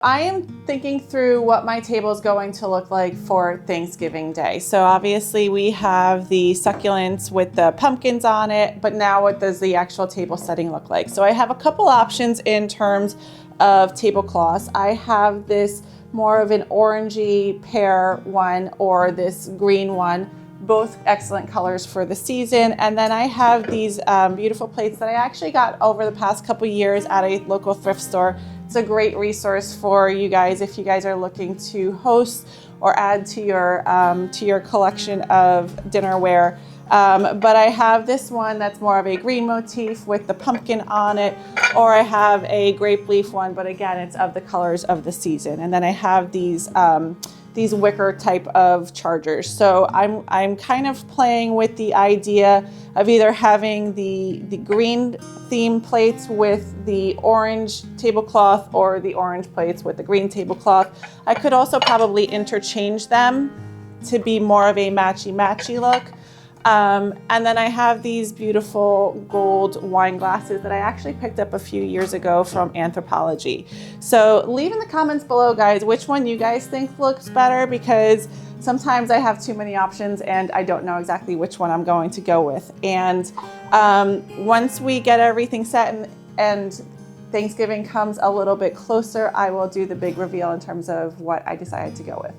I am thinking through what my table is going to look like for Thanksgiving Day. So obviously we have the succulents with the pumpkins on it, but now what does the actual table setting look like? So I have a couple options in terms of tablecloths. I have this more of an orangey pear one or this green one, both excellent colors for the season. And then I have these beautiful plates that I actually got over the past couple years at a local thrift store. It's a great resource for you guys if you guys are looking to host or add to your collection of dinnerware. But I have this one that's more of a green motif with the pumpkin on it, or I have a grape leaf one, but again, it's of the colors of the season. And then I have these wicker type of chargers. So I'm kind of playing with the idea of either having the green theme plates with the orange tablecloth or the orange plates with the green tablecloth. I could also probably interchange them to be more of a matchy look. And then I have these beautiful gold wine glasses that I actually picked up a few years ago from Anthropology. So leave in the comments below, guys, which one you guys think looks better, because sometimes I have too many options and I don't know exactly which one I'm going to go with. And once we get everything set and Thanksgiving comes a little bit closer, I will do the big reveal in terms of what I decided to go with.